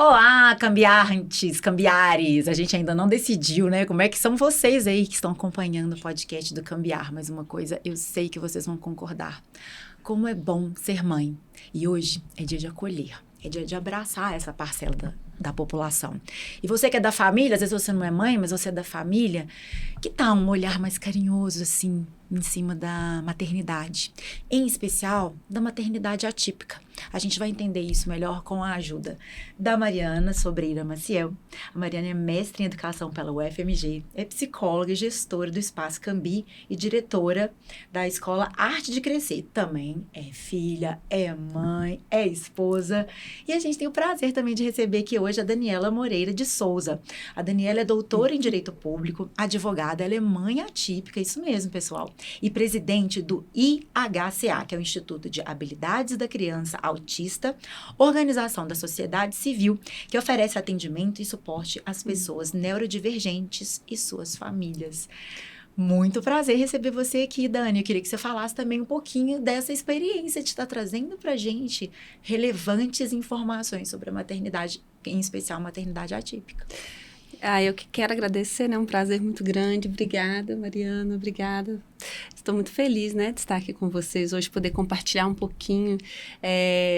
Olá, cambiantes, cambiares. A gente ainda não decidiu, né? Como é que são vocês aí que estão acompanhando o podcast do Cambiar. Mas uma coisa eu sei que vocês vão concordar. Como é bom ser mãe. E hoje é dia de acolher. É dia de abraçar essa parcela da população. E você que é da família, às vezes você não é mãe, mas você é da família, que tal um olhar mais carinhoso, assim, em cima da maternidade? Em especial, da maternidade atípica. A gente vai entender isso melhor com a ajuda da Mariana Sobreira Maciel. A Mariana é mestre em educação pela UFMG, é psicóloga e gestora do Espaço Cambi e diretora da Escola Arte de Crescer. Também é filha, é mãe, é esposa. E a gente tem o prazer também de receber aqui hoje a Daniela Moreira de Souza. A Daniela é doutora em Direito Público, advogada, ela é mãe atípica, isso mesmo, pessoal, e presidente do IHCA, que é o Instituto de Habilidades da Criança Autista, organização da sociedade civil, que oferece atendimento e suporte às pessoas neurodivergentes e suas famílias. Muito prazer receber você aqui, Dani. Eu queria que você falasse também um pouquinho dessa experiência de estar trazendo para a gente relevantes informações sobre a maternidade, em especial a maternidade atípica. Eu que quero agradecer, né? Um prazer muito grande. Obrigada, Mariana, obrigada. Estou muito feliz, né, de estar aqui com vocês hoje, poder compartilhar um pouquinho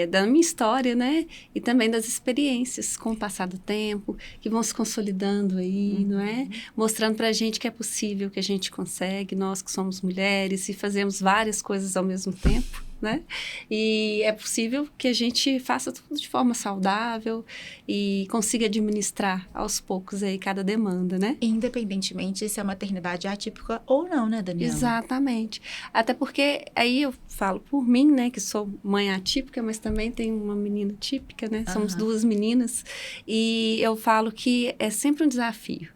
da minha história, né? E também das experiências com o passar do tempo, que vão se consolidando aí, não é? Mostrando pra gente que é possível, que a gente consegue, nós que somos mulheres e fazemos várias coisas ao mesmo tempo, né? E é possível que a gente faça tudo de forma saudável e consiga administrar aos poucos aí cada demanda, né? Independentemente se a maternidade é atípica ou não, né, Daniela? Exatamente. Até porque aí eu falo por mim, né, que sou mãe atípica, mas também tenho uma menina típica, né? Somos duas meninas e eu falo que é sempre um desafio.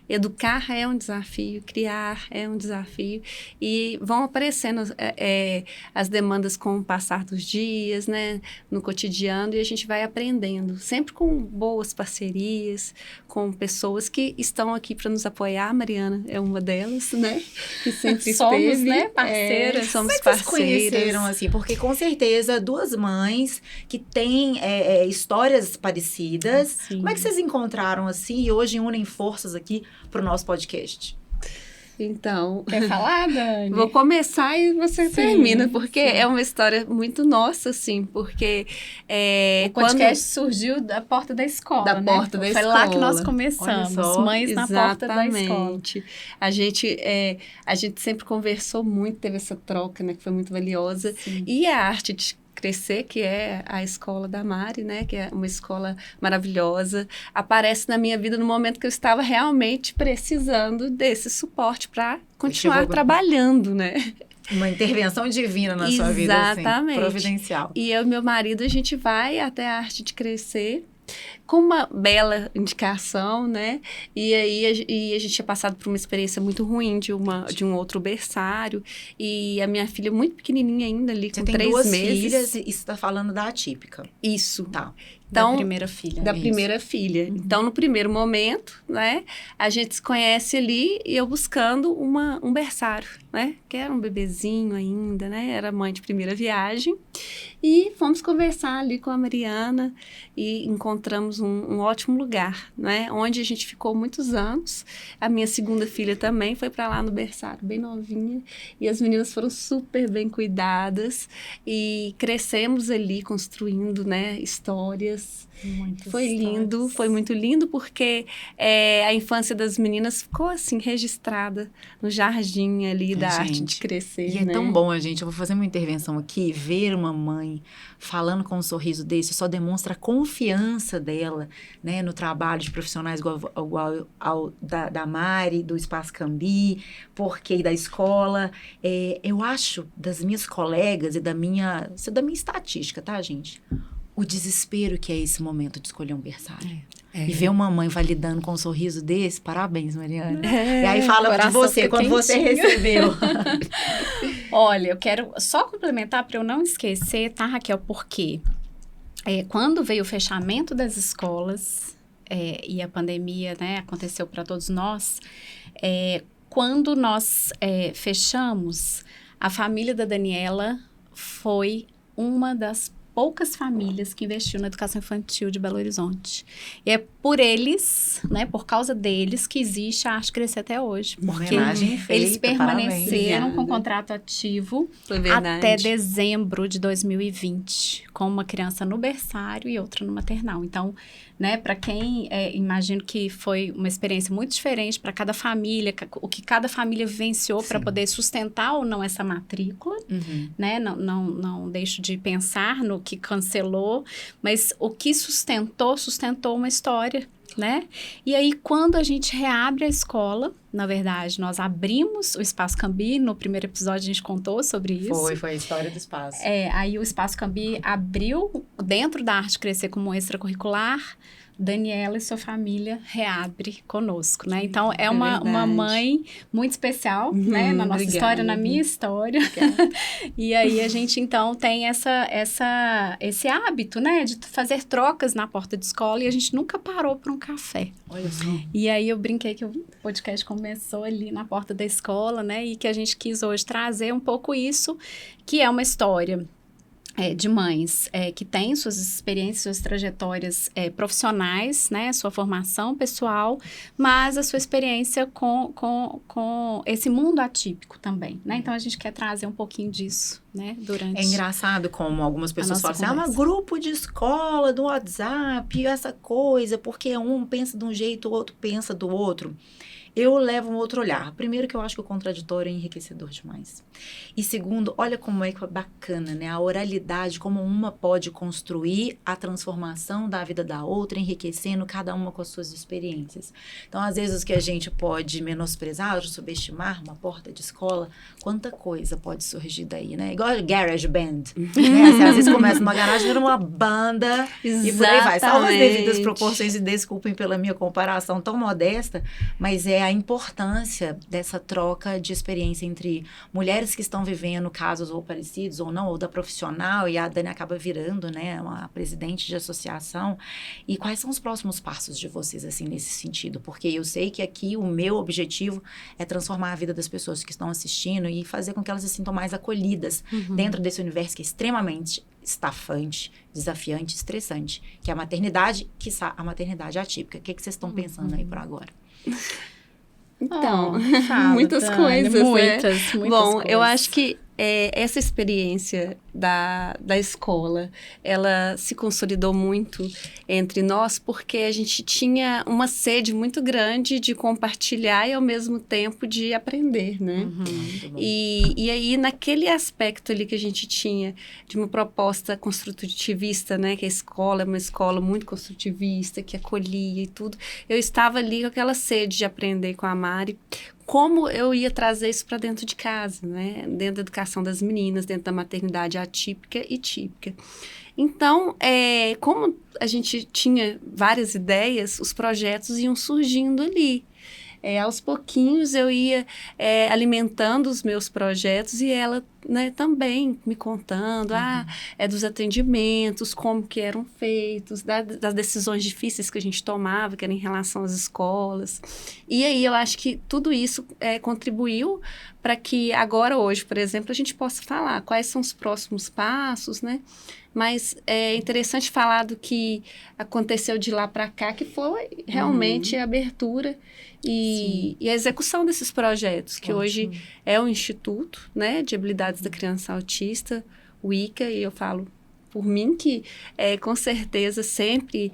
Educar é um desafio, criar é um desafio e vão aparecendo as demandas com o passar dos dias, né, no cotidiano, e a gente vai aprendendo, sempre com boas parcerias, com pessoas que estão aqui para nos apoiar. A Mariana é uma delas, né, que sempre somos, esteve, né, parceiras. Somos Como é que vocês parceiras. conheceram, assim? Porque, com certeza, duas mães que têm histórias parecidas. Sim. Como é que vocês encontraram, assim, e hoje unem forças aqui para o nosso podcast? Então, Quer falar, Dani? vou começar e você Sim, termina, porque sim. é uma história muito nossa, assim, porque O podcast surgiu da porta da escola, Da né? porta da Foi lá que escola. nós começamos, Olha só. mães na porta da escola. Exatamente. A gente sempre conversou muito, teve essa troca, né, que foi muito valiosa. Sim. E a Arte de Crescer, que é a escola da Mari, né, que é uma escola maravilhosa, aparece na minha vida no momento que eu estava realmente precisando desse suporte para continuar trabalhando, né? Uma intervenção divina na sua vida, assim, Exatamente. providencial. E eu e meu marido, a gente vai até a Arte de Crescer com uma bela indicação, né? E aí a gente tinha passado por uma experiência muito ruim de um outro berçário. E a minha filha muito pequenininha ainda ali, Você com tem 3 duas meses. filhas e você está falando da atípica. Isso. Tá. Então, Da primeira filha. da Isso. primeira filha. Então, no primeiro momento, né, a gente se conhece ali e eu buscando um berçário, né, que era um bebezinho ainda, né, era mãe de primeira viagem. E fomos conversar ali com a Mariana e encontramos um ótimo lugar, né, onde a gente ficou muitos anos. A minha segunda filha também foi para lá no berçário, bem novinha, e as meninas foram super bem cuidadas e crescemos ali construindo, né, histórias. Foi lindo, foi muito lindo, porque a infância das meninas ficou assim registrada no jardim ali da Arte de Crescer. E é né? tão bom, gente. Eu vou fazer uma intervenção aqui. Ver uma mãe falando com um sorriso desse só demonstra a confiança dela, né, no trabalho de profissionais igual ao da Mari, do Espaço Cambi, porque da escola. Eu acho das minhas colegas e isso é da minha estatística, tá, gente? O desespero que é esse momento de escolher um berçário. E ver uma mãe validando com um sorriso desse, parabéns, Mariana. E aí fala de você, quando você recebeu. Olha, eu quero só complementar para eu não esquecer, tá, Raquel? Porque quando veio o fechamento das escolas e a pandemia, né, aconteceu para todos nós, quando nós fechamos, a família da Daniela foi uma das poucas famílias que investiu na educação infantil de Belo Horizonte. E é por eles, né, por causa deles, que existe a Arte Crescer até hoje. Porque eles permaneceram com contrato ativo até dezembro de 2020, com uma criança no berçário e outra no maternal. Então, né, para quem, imagino que foi uma experiência muito diferente para cada família, o que cada família vivenciou para poder sustentar ou não essa matrícula, né, não deixo de pensar no que cancelou, mas o que sustentou uma história, né? E aí, quando a gente reabre a escola, na verdade, nós abrimos o Espaço Cambi, no primeiro episódio a gente contou sobre isso. Foi a história do espaço. Aí o Espaço Cambi abriu, dentro da Arte Crescer como extracurricular, Daniela e sua família reabre conosco, né? Então, é uma mãe muito especial, né? Na nossa história, na minha história. E aí, a gente, então, tem esse hábito, né? De fazer trocas na porta de escola e a gente nunca parou para um café. Olha só. E aí, eu brinquei que o podcast começou ali na porta da escola, né? E que a gente quis hoje trazer um pouco isso, que é uma história de mães que têm suas experiências, suas trajetórias profissionais, né, sua formação pessoal, mas a sua experiência com esse mundo atípico também, né? Então, a gente quer trazer um pouquinho disso, né, durante... É engraçado como algumas pessoas falam assim, grupo de escola, do WhatsApp, essa coisa, porque um pensa de um jeito, o outro pensa do outro. Eu levo um outro olhar. Primeiro, que eu acho que o contraditório é enriquecedor demais. E segundo, olha como é que é bacana, né? A oralidade, como uma pode construir a transformação da vida da outra, enriquecendo cada uma com as suas experiências. Então, às vezes, o que a gente pode menosprezar ou subestimar, uma porta de escola, quanta coisa pode surgir daí, né? Igual Garage Band. Né? Assim, às vezes começa numa garagem, vira uma banda e por aí vai. Salvo as devidas proporções e desculpem pela minha comparação tão modesta, mas a importância dessa troca de experiência entre mulheres que estão vivendo casos ou parecidos ou não, ou da profissional, e a Dani acaba virando, né, uma presidente de associação. E quais são os próximos passos de vocês, assim, nesse sentido? Porque eu sei que aqui o meu objetivo é transformar a vida das pessoas que estão assistindo e fazer com que elas se sintam mais acolhidas dentro desse universo que é extremamente estafante, desafiante, estressante, que é a maternidade, quiçá a maternidade atípica. O que vocês estão pensando aí por agora? Então, fala, muitas Tânia, coisas, muitas Bom, coisas. eu acho que essa experiência da escola, ela se consolidou muito entre nós porque a gente tinha uma sede muito grande de compartilhar e, ao mesmo tempo, de aprender, né? E aí, naquele aspecto ali que a gente tinha de uma proposta construtivista, né? Que a escola é uma escola muito construtivista, que acolhia e tudo. Eu estava ali com aquela sede de aprender com a Mari, como eu ia trazer isso para dentro de casa, né? Dentro da educação das meninas, dentro da maternidade atípica e típica. Então, como a gente tinha várias ideias, os projetos iam surgindo ali. Aos pouquinhos eu ia alimentando os meus projetos e ela, né, também me contando dos atendimentos, como que eram feitos, das decisões difíceis que a gente tomava, que era em relação às escolas. E aí eu acho que tudo isso contribuiu para que agora, hoje, por exemplo, a gente possa falar quais são os próximos passos, né? Mas é interessante falar do que aconteceu de lá para cá, que foi realmente a abertura e a execução desses projetos, que hoje é o Instituto, né, de Habilidades da Criança Autista, o ICA, e eu falo por mim que, com certeza, sempre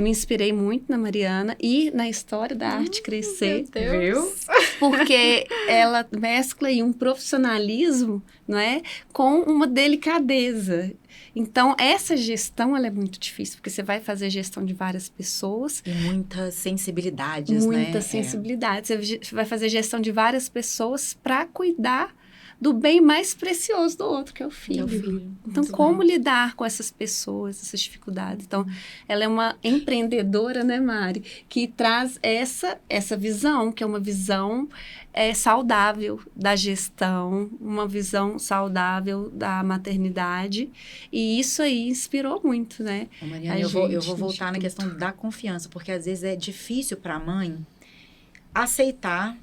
me inspirei muito na Mariana e na história da Arte Crescer. Meu Deus. Viu? Porque ela mescla aí um profissionalismo, não é, com uma delicadeza. Então, essa gestão, ela é muito difícil, porque você vai fazer gestão de várias pessoas. E muitas sensibilidades, né? Muitas sensibilidades. Você vai fazer gestão de várias pessoas para cuidar do bem mais precioso do outro, que é o filho. Então, como lidar com essas pessoas, essas dificuldades? Então, ela é uma empreendedora, né, Mari? Que traz essa visão, que é uma visão saudável da gestão, uma visão saudável da maternidade. E isso aí inspirou muito, né? Mariana, eu vou voltar na questão da confiança, porque às vezes é difícil para a mãe aceitar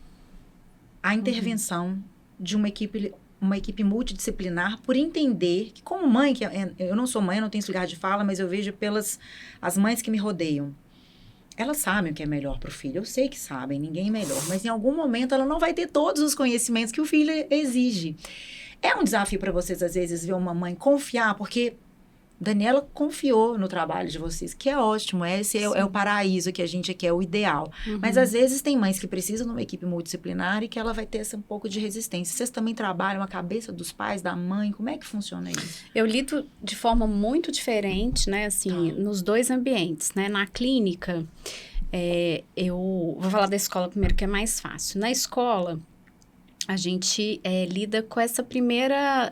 a intervenção de uma equipe uma equipe multidisciplinar por entender que, como mãe, eu não sou mãe, eu não tenho esse lugar de fala, mas eu vejo pelas as mães que me rodeiam. Elas sabem o que é melhor para o filho. Eu sei que sabem, ninguém é melhor. Mas em algum momento ela não vai ter todos os conhecimentos que o filho exige. É um desafio para vocês, às vezes, ver uma mãe confiar, porque Daniela confiou no trabalho de vocês, que é ótimo. Esse é o paraíso que a gente quer, o ideal. Mas, às vezes, tem mães que precisam de uma equipe multidisciplinar e que ela vai ter um pouco de resistência. Vocês também trabalham a cabeça dos pais, da mãe? Como é que funciona isso? Eu lido de forma muito diferente, né? Assim, nos dois ambientes, né? Na clínica, eu vou falar da escola primeiro, que é mais fácil. Na escola, a gente lida com essa primeira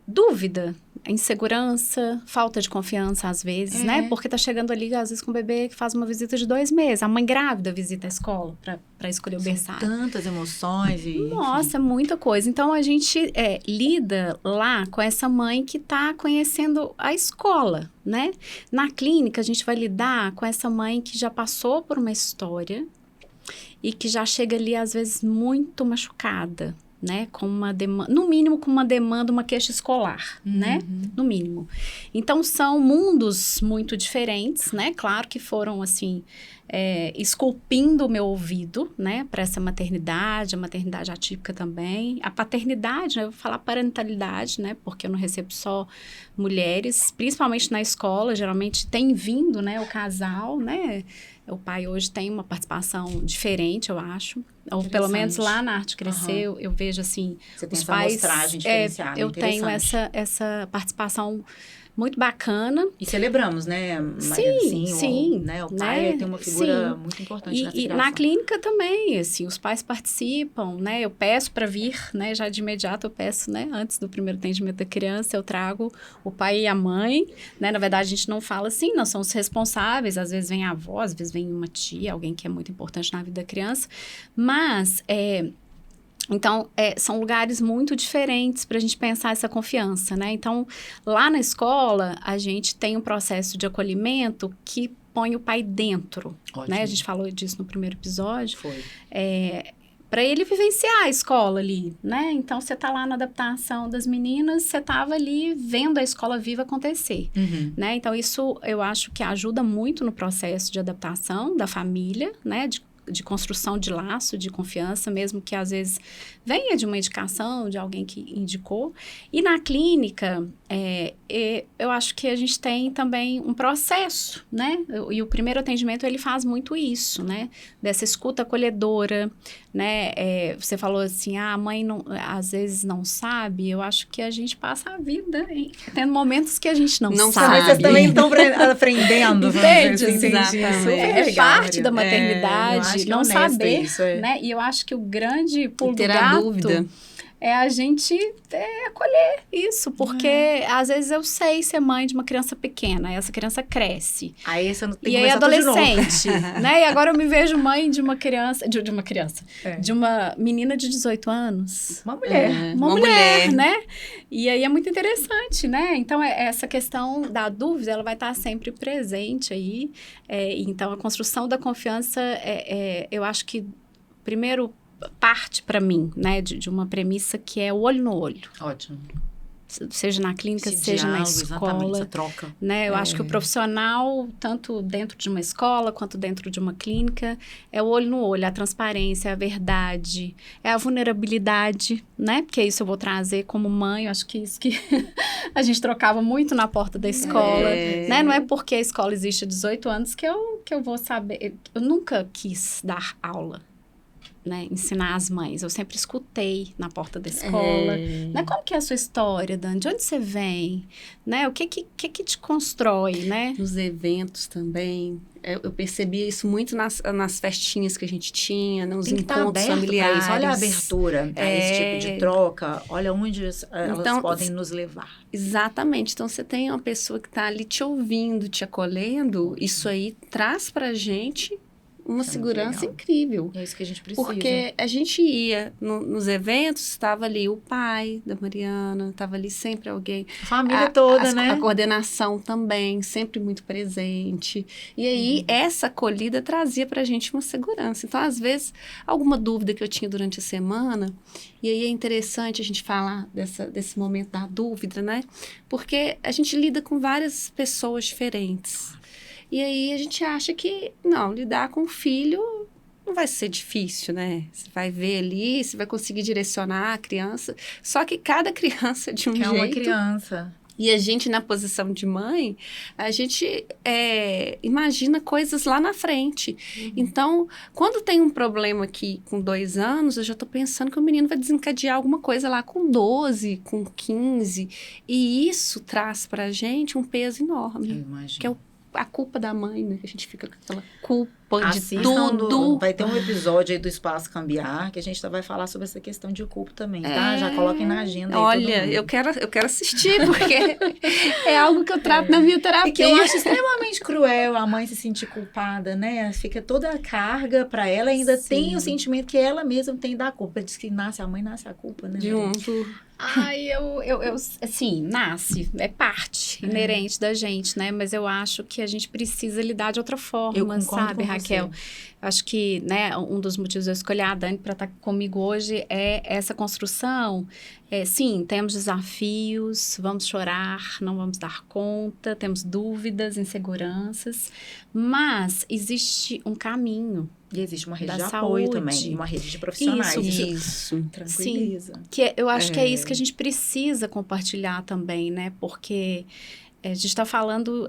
dúvida, insegurança, falta de confiança às vezes, né? Porque tá chegando ali, às vezes, com um bebê que faz uma visita de 2 meses. A mãe grávida visita a escola para escolher o berçário. Tantas emoções e... Nossa, muita coisa. Então, a gente lida lá com essa mãe que tá conhecendo a escola, né? Na clínica, a gente vai lidar com essa mãe que já passou por uma história e que já chega ali, às vezes, muito machucada, né, com uma demanda, no mínimo com uma demanda, uma queixa escolar, né, no mínimo. Então, são mundos muito diferentes, né, claro que foram, assim, esculpindo o meu ouvido, né, para essa maternidade, a maternidade atípica também, a paternidade, né, eu vou falar parentalidade, né, porque eu não recebo só mulheres, principalmente na escola, geralmente tem vindo, né, o casal, né, o pai hoje tem uma participação diferente, eu acho. Ou pelo menos lá na Arte Crescer, eu vejo assim... Você tem os essa pais, amostragem diferenciada, eu tenho essa participação muito bacana. E celebramos, né? Sim. Né? O pai tem uma figura muito importante na criação. E na clínica também, assim, os pais participam, né? Eu peço para vir, né? Já de imediato eu peço, né? Antes do primeiro atendimento da criança, eu trago o pai e a mãe, né? Na verdade, a gente não fala assim, nós somos responsáveis. Às vezes vem a avó, às vezes vem uma tia, alguém que é muito importante na vida da criança. Mas, então, são lugares muito diferentes para a gente pensar essa confiança, né? Então, lá na escola, a gente tem um processo de acolhimento que põe o pai dentro, né? A gente falou disso no primeiro episódio. Foi. Para ele vivenciar a escola ali, né? Então, você tá lá na adaptação das meninas, você tava ali vendo a escola viva acontecer, né? Então, isso eu acho que ajuda muito no processo de adaptação da família, né? De construção de laço, de confiança, mesmo que às vezes venha de uma indicação, de alguém que indicou. E na clínica, eu acho que a gente tem também um processo, né? E o primeiro atendimento, ele faz muito isso, né? Dessa escuta acolhedora, né? Você falou assim, a mãe não, às vezes não sabe. Eu acho que a gente passa a vida tendo momentos que a gente não sabe. Mas vocês também estão aprendendo. Entende? Assim, é parte da maternidade, não saber, isso, né? E eu acho que o grande pulo do ter gato a dúvida é a gente acolher isso, porque às vezes eu sei ser mãe de uma criança pequena, essa criança cresce. Aí você não tem e que aí adolescente, né? E agora eu me vejo mãe de uma criança, de uma menina de 18 anos. Uma mulher. Uma mulher, né? E aí é muito interessante, né? Então, essa questão da dúvida, ela vai estar sempre presente aí. Então, a construção da confiança, eu acho que, primeiro, parte para mim, né, de uma premissa que é o olho no olho. Ótimo. Seja na clínica, seja na escola, essa troca. Né? Eu acho que o profissional, tanto dentro de uma escola quanto dentro de uma clínica, é o olho no olho, a transparência, a verdade, é a vulnerabilidade, né? Porque isso eu vou trazer como mãe, eu acho que isso que a gente trocava muito na porta da escola, né? Não é porque a escola existe há 18 anos que eu vou saber. Eu nunca quis dar aula. Né, ensinar as mães. Eu sempre escutei na porta da escola. Né, como que é a sua história, Dani? De onde você vem? Né, o que te constrói, né? Nos eventos também. Eu percebia isso muito nas festinhas que a gente tinha, nos encontros familiares. Olha a abertura a esse tipo de troca. Olha onde elas podem nos levar. Exatamente. Então, você tem uma pessoa que está ali te ouvindo, te acolhendo. Isso aí traz pra gente uma Isso é muito segurança legal. incrível. É isso que a gente precisa. Porque a gente ia nos eventos, estava ali o pai da Mariana, estava ali sempre alguém. A família toda, A né? coordenação também, sempre muito presente. E aí, essa acolhida trazia pra gente uma segurança. Então, às vezes, alguma dúvida que eu tinha durante a semana, e aí é interessante a gente falar desse momento da dúvida, né? Porque a gente lida com várias pessoas diferentes. E aí, a gente acha que, não, lidar com o filho não vai ser difícil, né? Você vai ver ali, você vai conseguir direcionar a criança. Só que cada criança de um É jeito. uma criança. E a gente, na posição de mãe, a gente imagina coisas lá na frente. Então, quando tem um problema aqui com 2 anos, eu já estou pensando que o menino vai desencadear alguma coisa lá com 12, com 15. E isso traz para a gente um peso Eu enorme. imagino. Que é a culpa da mãe, né? Que a gente fica com aquela culpa de Assistam tudo. vai ter um episódio aí do Espaço Cambiar, que a gente vai falar sobre essa questão de culpa também, tá? É. Já coloquem na agenda aí. Olha, todo mundo. eu quero assistir, porque é algo que eu trato na minha terapia. E que eu acho extremamente cruel a mãe se sentir culpada, né? Fica toda a carga pra ela, ainda Sim. tem o sentimento que ela mesma tem da culpa. Diz que nasce a mãe, nasce a culpa, né? Junto. Ai, assim, nasce, é parte inerente da gente, né? Mas eu acho que a gente precisa lidar de outra forma, Eu concordo sabe, com Raquel? você. Acho que, né, um dos motivos de eu escolher a Dani para estar comigo hoje é essa construção. Sim, temos desafios, vamos chorar, não vamos dar conta, temos dúvidas, inseguranças, mas existe um caminho. E existe uma rede Da de apoio saúde. também, uma rede de profissionais. Isso. Tranquiliza. Eu acho que é isso que a gente precisa compartilhar também, né? Porque a gente está falando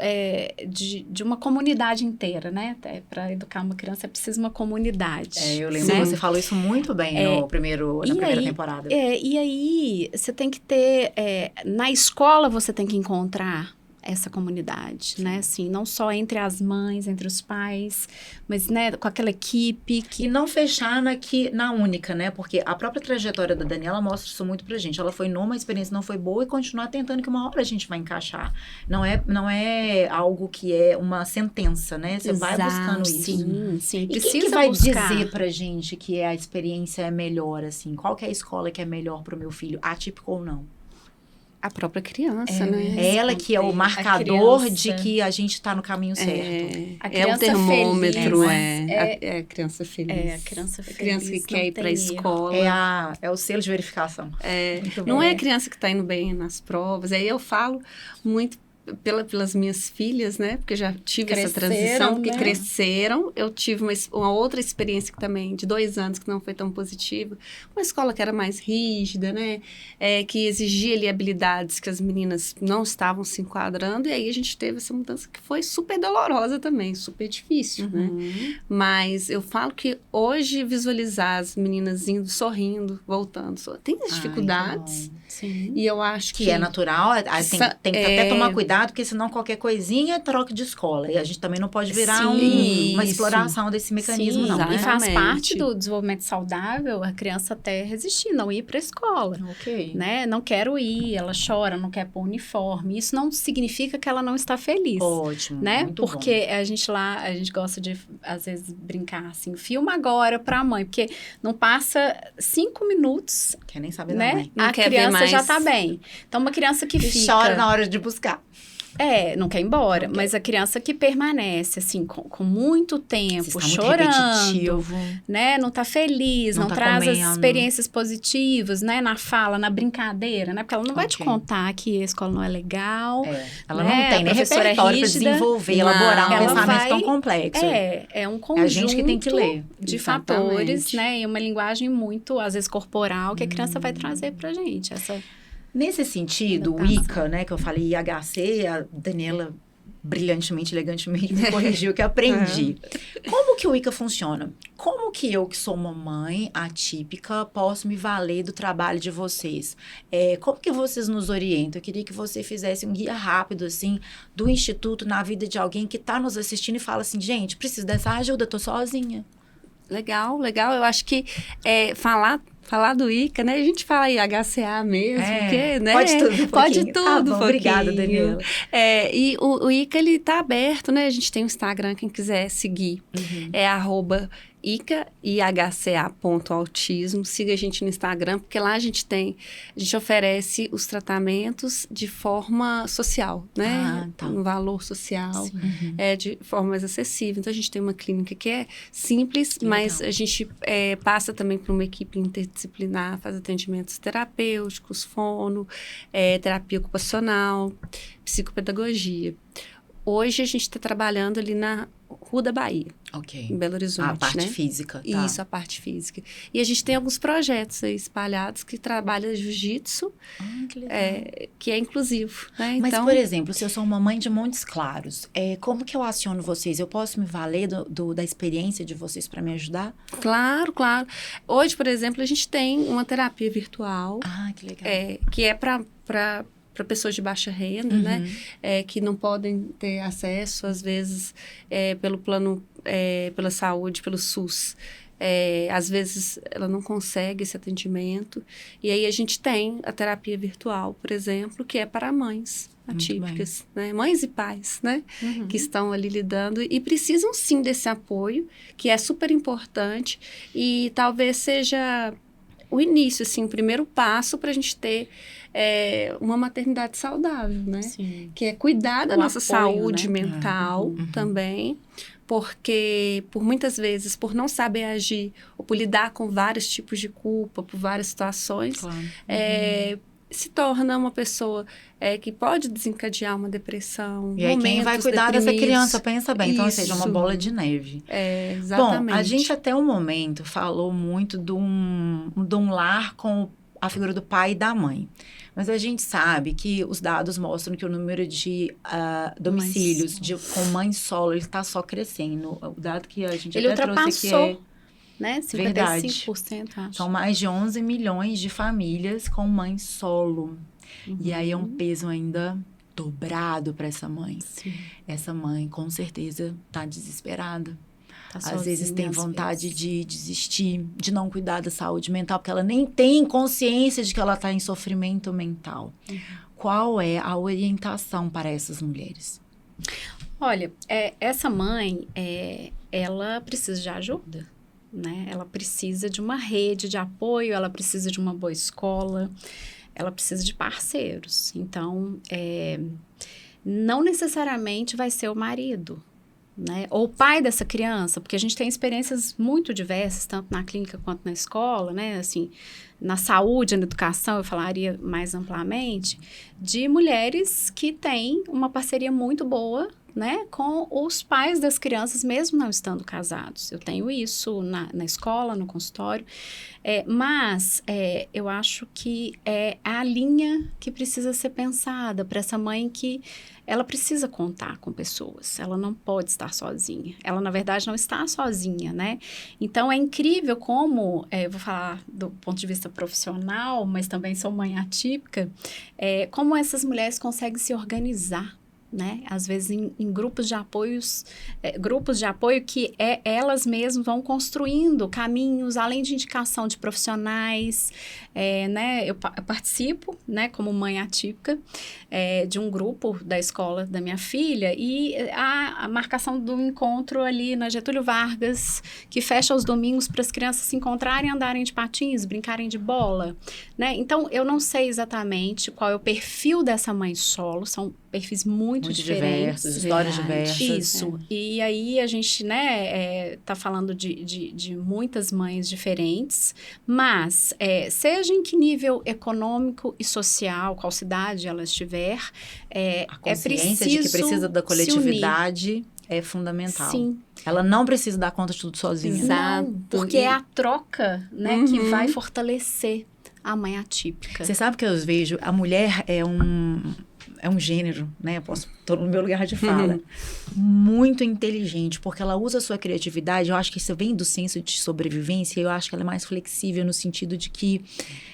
de uma comunidade inteira, né? Para educar uma criança é preciso uma comunidade. Eu lembro que você falou isso muito bem na primeira temporada. E aí, você tem que ter... na escola, você tem que encontrar essa comunidade, né? Assim, não só entre as mães, entre os pais, mas, né, com aquela equipe que... E não fechar na única, né? Porque a própria trajetória da Daniela mostra isso muito pra gente. Ela foi numa experiência, não foi boa, e continuar tentando que uma hora a gente vai encaixar. Não é algo que é uma sentença, né? Você vai buscando isso. Sim. E Precisa quem que vai buscar. dizer pra gente que a experiência é melhor, assim? Qual que é a escola que é melhor pro meu filho, atípico ou não? A própria criança, né? É ela que é o marcador de que a gente tá no caminho certo. A É o criança termômetro, feliz, é a criança feliz. a criança A criança que feliz, quer não ir pra tem escola. É o selo de verificação. Muito Não bom. é a criança que está indo bem nas provas. Aí eu falo muito pelas minhas filhas, né? Porque eu já tive essa transição, porque né? cresceram. Eu tive uma outra experiência que também, de 2 anos, que não foi tão positiva. Uma escola que era mais rígida, né? Que exigia ali habilidades que as meninas não estavam se enquadrando. E aí a gente teve essa mudança que foi super dolorosa também, super difícil, né? Mas eu falo que hoje visualizar as meninas indo, sorrindo, voltando, tem as dificuldades. Sim. E eu acho que... Que é natural, tem que até tomar cuidado, porque senão qualquer coisinha é troca de escola. E a gente também não pode virar uma exploração desse mecanismo, Sim, não. E Né? faz Exatamente. parte do desenvolvimento saudável a criança até resistir, não ir para a escola. Ok. Né? Não quero ir, ela chora, não quer pôr uniforme. Isso não significa que ela não está feliz. Ótimo, Né? muito Porque bom. a gente gosta de, às vezes, brincar assim, filma agora pra mãe, porque não passa 5 minutos, Quer nem saber da né? mãe. Não A quer ver criança mais. já tá bem. Então, uma criança que E fica... chora na hora de buscar. Não quer ir embora, mas a criança que permanece, assim, com muito tempo, Se está muito chorando, repetitivo. né? Não tá feliz, Não não tá traz as comendo. experiências positivas, né? Na fala, na brincadeira, né? Porque ela não vai te Ok. contar que a escola não é legal. Ela né? não tem A nem professora é repertório para rígida. desenvolver, Não. elaborar um Ela pensamento vai- tão complexo. É um conjunto É a gente que tem que ler. de Exatamente. fatores, né? E uma linguagem muito, às vezes, corporal, que a criança vai trazer pra gente. Nesse sentido, o Adaptação. ICA, né, que eu falei IHC, a Daniela brilhantemente, elegantemente me corrigiu que eu aprendi. Como que o ICA funciona? Como que eu, que sou uma mãe atípica, posso me valer do trabalho de vocês? Como que vocês nos orientam? Eu queria que você fizesse um guia rápido, assim, do Instituto na vida de alguém que está nos assistindo e fala assim, gente, preciso dessa ajuda, tô sozinha. Legal. Eu acho que falar do ICA, né? A gente fala aí HCA mesmo, porque, né? Pode tudo. Pode tudo. Tá bom, obrigada, Daniela. E o ICA, ele tá aberto, né? A gente tem o Instagram, quem quiser seguir. É @ICA_IHCA.autismo. Siga a gente no Instagram, porque lá a gente oferece os tratamentos de forma social, né? Um valor social, de forma mais acessível. Então, a gente tem uma clínica que é simples, mas a gente passa também por uma equipe interdisciplinar, faz atendimentos terapêuticos, fono, terapia ocupacional, psicopedagogia. Hoje, a gente está trabalhando ali na Rua da Bahia, em Belo Horizonte. A parte física, tá. Isso, a parte física. E a gente tem alguns projetos aí espalhados que trabalham jiu-jitsu, que legal. Que é inclusivo, né? Mas, então, por exemplo, se eu sou uma mãe de Montes Claros, como que eu aciono vocês? Eu posso me valer da experiência de vocês para me ajudar? Claro. Hoje, por exemplo, a gente tem uma terapia virtual. Que legal. Que é para pessoas de baixa renda, né? Que não podem ter acesso, às vezes, pelo plano, pela saúde, pelo SUS. Às vezes, ela não consegue esse atendimento. E aí, a gente tem a terapia virtual, por exemplo, que é para mães atípicas, né? Mães e pais, né? Que estão ali lidando e precisam, sim, desse apoio, que é super importante. E talvez seja o início, assim, o primeiro passo para a gente ter uma maternidade saudável, né? Sim. Que é cuidar da nossa saúde, né? mental também, porque por muitas vezes, por não saber agir ou por lidar com vários tipos de culpa, por várias situações, Claro. se torna uma pessoa que pode desencadear uma depressão. E aí quem vai cuidar dessa criança, pensa bem. Então, ou seja, uma bola de neve. Exatamente. Bom, a gente até o momento falou muito de um lar com a figura do pai e da mãe. Mas a gente sabe que os dados mostram que o número de domicílios com mãe solo, ele está só crescendo. O dado que a gente até trouxe aqui né? 55%, acho. São mais de 11 milhões de famílias com mãe solo. E aí é um peso ainda dobrado para essa mãe. Sim. Essa mãe, com certeza, está desesperada. Às vezes tem vontade de desistir, de não cuidar da saúde mental, porque ela nem tem consciência de que ela está em sofrimento mental. Qual é a orientação para essas mulheres? Olha, essa mãe, ela precisa de ajuda, né? Ela precisa de uma rede de apoio, ela precisa de uma boa escola, ela precisa de parceiros. Então, não necessariamente vai ser o marido, né? Ou o pai dessa criança, porque a gente tem experiências muito diversas, tanto na clínica quanto na escola, né? Assim, na saúde, na educação, eu falaria mais amplamente, de mulheres que têm uma parceria muito boa, né, com os pais das crianças, mesmo não estando casados. Eu tenho isso na escola, no consultório, mas eu acho que é a linha que precisa ser pensada para essa mãe que ela precisa contar com pessoas, ela não pode estar sozinha. Ela, na verdade, não está sozinha, né? Então, é incrível como, eu vou falar do ponto de vista profissional, mas também sou mãe atípica, como essas mulheres conseguem se organizar, né? Às vezes em grupos de apoio que elas mesmas vão construindo caminhos, além de indicação de profissionais, né? Eu participo, né, como mãe atípica, de um grupo da escola da minha filha, e a marcação do encontro ali na Getúlio Vargas, que fecha os domingos para as crianças se encontrarem, andarem de patins, brincarem de bola, né? Então, eu não sei exatamente qual é o perfil dessa mãe solo, são perfis muito diferentes. Diversos, histórias diversas. Isso. E aí a gente, né, tá falando de muitas mães diferentes, mas seja em que nível econômico e social, qual cidade ela estiver, a consciência de que precisa da coletividade é fundamental. Sim. Ela não precisa dar conta de tudo sozinha. Exato. Não, porque é a troca, né, que vai fortalecer a mãe atípica. Você sabe que eu vejo, a mulher é um gênero, né? Tô no meu lugar de fala. Muito inteligente, porque ela usa a sua criatividade. Eu acho que isso vem do senso de sobrevivência. Eu acho que ela é mais flexível no sentido de que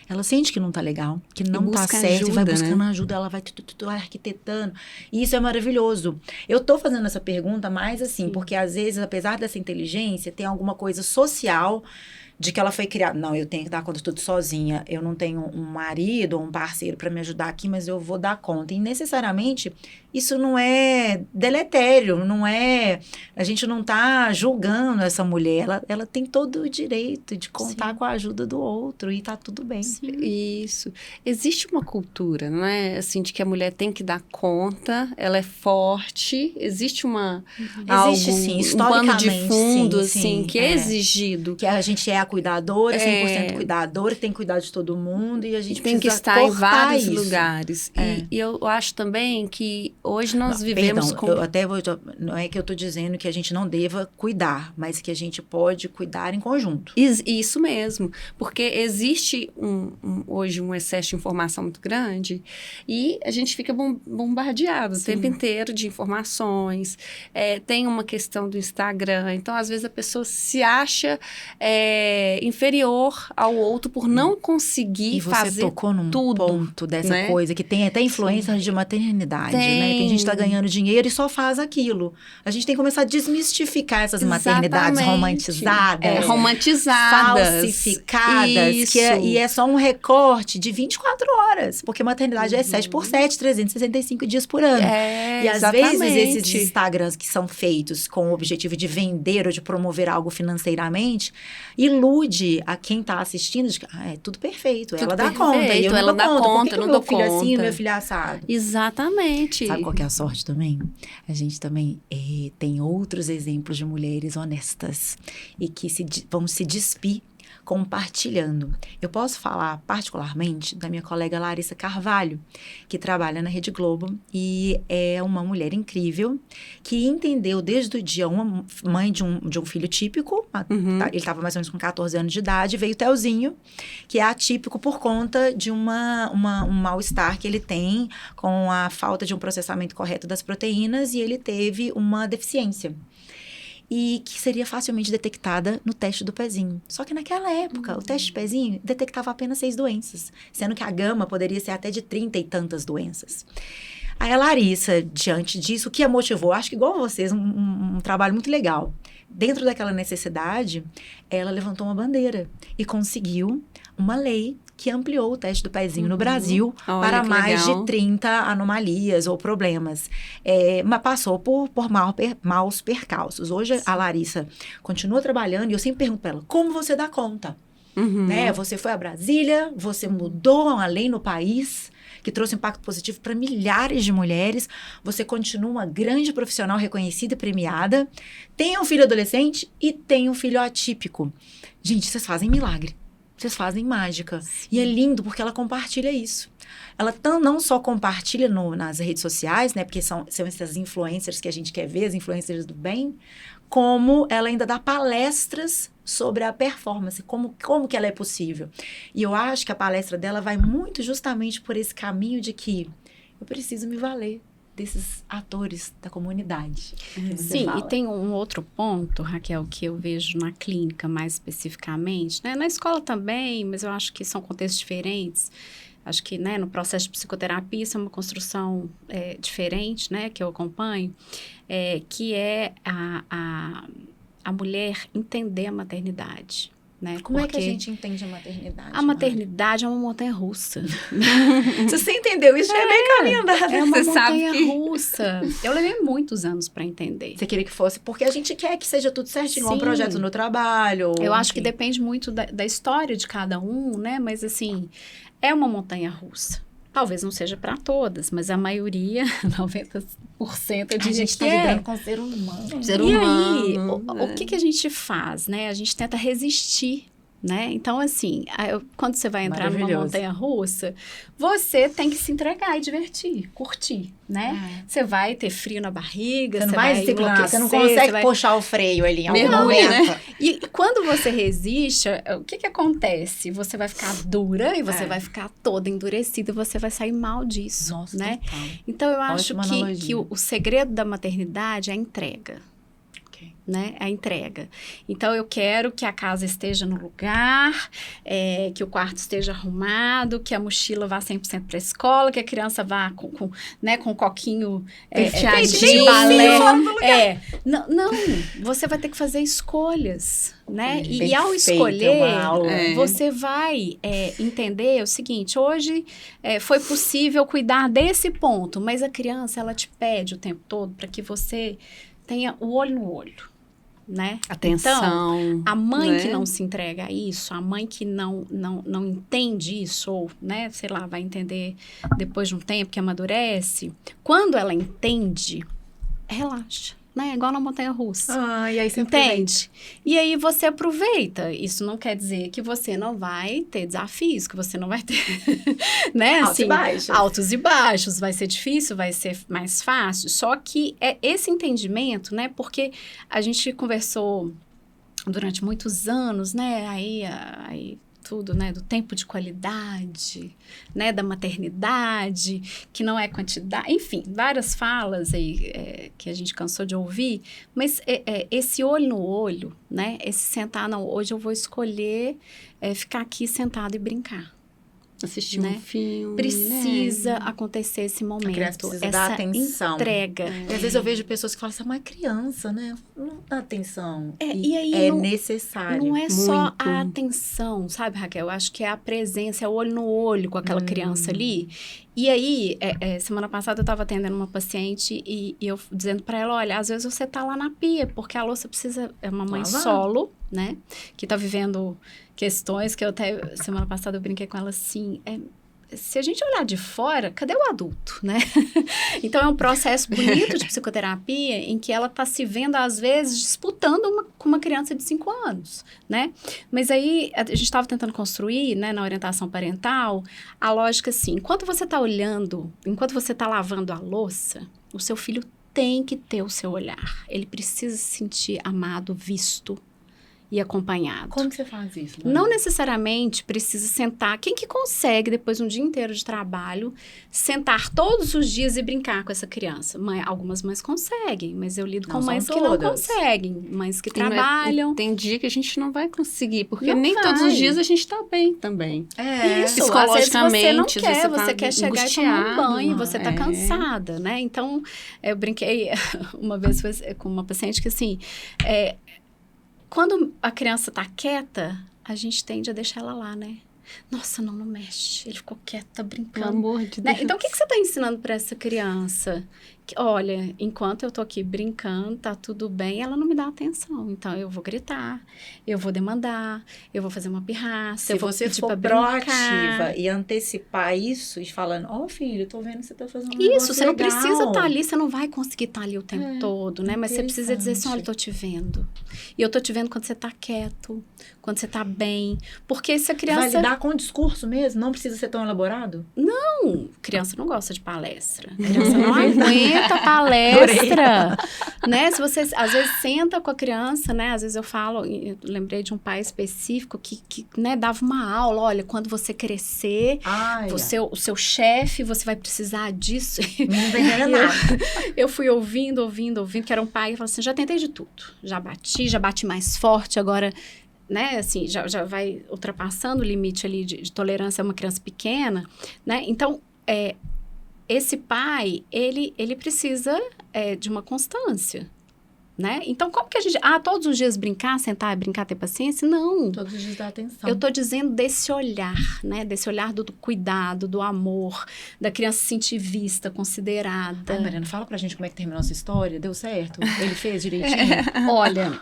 ela sente que não tá legal, que não tá certo, e vai buscando ajuda, ela vai arquitetando. E isso é maravilhoso. Eu tô fazendo essa pergunta mais assim, porque às vezes, apesar dessa inteligência, tem alguma coisa social de que ela foi criada. Não, eu tenho que dar conta de tudo sozinha. Eu não tenho um marido ou um parceiro para me ajudar aqui, mas eu vou dar conta. E necessariamente isso não é deletério, não é... A gente não tá julgando essa mulher. Ela tem todo o direito de contar com a ajuda do outro e tá tudo bem. Sim. Isso. Existe uma cultura, não é? Assim, de que a mulher tem que dar conta, ela é forte. Existe Existe, sim, historicamente. Um pano de fundo, sim, assim, que é exigido. Que a gente é a cuidadora, 100% cuidadora, tem que cuidar de todo mundo e a gente tem que estar em vários lugares. E eu acho também que hoje nós vivemos eu até vou... Não é que eu estou dizendo que a gente não deva cuidar, mas que a gente pode cuidar em conjunto. Isso mesmo. Porque existe hoje um excesso de informação muito grande e a gente fica bombardeado o tempo inteiro de informações. Tem uma questão do Instagram. Então, às vezes, a pessoa se acha inferior ao outro por não conseguir fazer tudo. E você tocou num ponto dessa coisa, que tem até influência de maternidade, né? Tem gente que tá ganhando dinheiro e só faz aquilo. A gente tem que começar a desmistificar essas maternidades romantizadas. Falsificadas. E é só um recorte de 24 horas. Porque maternidade é 7 por 7, 365 dias por ano. E às vezes esses Instagrams que são feitos com o objetivo de vender ou de promover algo financeiramente, ilude a quem tá assistindo de que é tudo perfeito, ela dá conta. E eu não dou conta. Por que meu filho é assim, meu filho é assado? Exatamente. Sabe qual que é a sorte também? A gente também tem outros exemplos de mulheres honestas e que vão se despir compartilhando. Eu posso falar particularmente da minha colega Larissa Carvalho, que trabalha na Rede Globo e é uma mulher incrível que entendeu desde o dia uma mãe de um filho típico, ele estava mais ou menos com 14 anos de idade, veio o Telzinho, que é atípico por conta de um mal-estar que ele tem com a falta de um processamento correto das proteínas e ele teve uma deficiência. E que seria facilmente detectada no teste do pezinho. Só que naquela época, o teste de pezinho detectava apenas 6 doenças, sendo que a gama poderia ser até de 30 e tantas doenças. Aí a Larissa, diante disso, o que a motivou? Acho que igual vocês, um trabalho muito legal. Dentro daquela necessidade, ela levantou uma bandeira e conseguiu uma lei que ampliou o teste do pezinho no Brasil para mais de 30 anomalias ou problemas. Mas passou por maus percalços. Hoje, a Larissa continua trabalhando e eu sempre pergunto para ela, como você dá conta? Né? Você foi a Brasília, você mudou uma lei no país que trouxe impacto positivo para milhares de mulheres. Você continua uma grande profissional reconhecida e premiada. Tem um filho adolescente e tem um filho atípico. Gente, vocês fazem milagre. Vocês fazem mágica. Sim. E é lindo porque ela compartilha isso. Ela não só compartilha nas redes sociais, né? Porque são essas influencers que a gente quer ver, as influencers do bem, como ela ainda dá palestras sobre a performance, como que ela é possível. E eu acho que a palestra dela vai muito justamente por esse caminho de que eu preciso me valer desses atores da comunidade. Sim, e tem um outro ponto, Raquel, que eu vejo na clínica mais especificamente, né? Na escola também, mas eu acho que são contextos diferentes. Acho que, né, no processo de psicoterapia isso é uma construção diferente, né, que eu acompanho, que é a mulher entender a maternidade. Né? Como é que a gente entende a maternidade? A maternidade é uma montanha-russa. Se você entendeu isso, já é meio caminho andado. É uma montanha-russa. Eu levei muitos anos para entender. Você queria que fosse, porque a gente quer que seja tudo certinho, um projeto no trabalho. Eu acho que depende muito da história de cada um, né? Mas, assim, é uma montanha-russa. Talvez não seja para todas, mas a maioria, 90%, eu diria que a gente está lidando com ser humano. E aí, o que a gente faz, né? A gente tenta resistir né? Então, assim, quando você vai entrar numa Maravilhoso. montanha-russa, você tem que se entregar e divertir, curtir, né? Você vai ter frio na barriga, Você não vai disciplinar, enlouquecer, você não consegue vai... puxar o freio ali em algum Mergulha, momento. né? E quando você resiste, o que acontece? Você vai ficar dura e você vai ficar toda endurecida e você vai sair mal disso, Nossa, né? total. Então, eu acho Ótima que analogia. o segredo da maternidade é a entrega. Né? A entrega. Então, eu quero que a casa esteja no lugar, que o quarto esteja arrumado, que a mochila vá 100% para a escola, que a criança vá com o coquinho Penteadinho. de balé. Não, você vai ter que fazer escolhas, né? E ao Perfeito, escolher, uma aula. você vai entender o seguinte, hoje foi possível cuidar desse ponto, mas a criança, ela te pede o tempo todo para que você tenha o olho no olho. Né? Atenção. Então, a mãe né? que não se entrega a isso, a mãe que não entende isso, ou, né, sei lá, vai entender depois de um tempo que amadurece, quando ela entende, relaxa, né? Igual na montanha-russa. E aí você Entende? E aí você aproveita. Isso não quer dizer que você não vai ter desafios, que você não vai ter, né? Altos e baixos. Altos e baixos. Vai ser difícil, vai ser mais fácil. Só que é esse entendimento, né? Porque a gente conversou durante muitos anos, né? Aí tudo, né? Do tempo de qualidade, né? Da maternidade, que não é quantidade. Enfim, várias falas aí que a gente cansou de ouvir. Mas esse olho no olho, né? Esse sentar, não, hoje eu vou escolher ficar aqui sentado e brincar. Assistir né? um filme, Precisa né? acontecer esse momento. A criança precisa essa dar atenção. entrega. E às vezes eu vejo pessoas que falam, essa mãe é criança, né? Não dá atenção. E aí é não, necessário. não é só muito. a atenção, sabe, Raquel? Eu acho que é a presença, é o olho no olho com aquela criança ali. E aí, semana passada eu estava atendendo uma paciente e eu dizendo para ela, olha, às vezes você tá lá na pia, porque a louça precisa... É uma mãe Lavar. solo, né? Que tá vivendo questões que eu até... Semana passada eu brinquei com ela assim... se a gente olhar de fora, cadê o adulto, né? Então, é um processo bonito de psicoterapia em que ela está se vendo, às vezes, disputando com uma criança de 5 anos, né? Mas aí, a gente estava tentando construir, né, na orientação parental, a lógica assim, enquanto você está olhando, enquanto você está lavando a louça, o seu filho tem que ter o seu olhar. Ele precisa se sentir amado, visto e acompanhado. Como que você faz isso? Né? Não necessariamente precisa sentar. Quem que consegue, depois de um dia inteiro de trabalho, sentar todos os dias e brincar com essa criança? Algumas mães conseguem, mas eu lido com Não são mães que não todas. conseguem. Mães que E não é- trabalham. Tem dia que a gente não vai conseguir, porque Não nem todos vai. os dias a gente tá bem também. Isso, às vezes você psicologicamente, não às vezes quer, você você tá quer chegar e tomar um angustiado, banho, você tá é. cansada, né? Então, eu brinquei uma vez com uma paciente que, assim, quando a criança tá quieta, a gente tende a deixar ela lá, né? Nossa, não mexe. Ele ficou quieto, tá Pelo brincando. amor de Né? Deus. Então, o que você está ensinando para essa criança? Que, olha, enquanto eu tô aqui brincando, tá tudo bem, ela não me dá atenção. Então, eu vou gritar, eu vou demandar, eu vou fazer uma pirraça, Se eu vou você pedir for pra brincar. proativa e antecipar isso e falando, filho, tô vendo que você tá fazendo um Isso, negócio você não legal. precisa estar ali, você não vai conseguir estar ali o tempo todo, né? Mas você precisa dizer assim, olha, eu tô te vendo. E eu tô te vendo quando você tá quieto, quando você tá bem. Porque se a criança... Vai lidar com o discurso mesmo? Não precisa ser tão elaborado? Não, criança não gosta de palestra. Criança não aguenta palestra, né? Se você, às vezes, senta com a criança, né? Às vezes eu falo, eu lembrei de um pai específico que né, dava uma aula. Olha, quando você crescer, o seu chefe, você vai precisar disso. Não entendendo nada. Eu fui ouvindo, que era um pai que falou assim, já tentei de tudo. Já bati mais forte, agora... né, assim, já vai ultrapassando o limite ali de tolerância a uma criança pequena, né? Então, esse pai, ele precisa de uma constância, né? Então, como que a gente... todos os dias brincar, sentar e brincar, ter paciência? Não. Todos os dias dá atenção. Eu tô dizendo desse olhar, né? Desse olhar do cuidado, do amor, da criança se sentir vista, considerada. Mariana, fala pra gente como é que terminou essa história. Deu certo? Ele fez direitinho? Olha,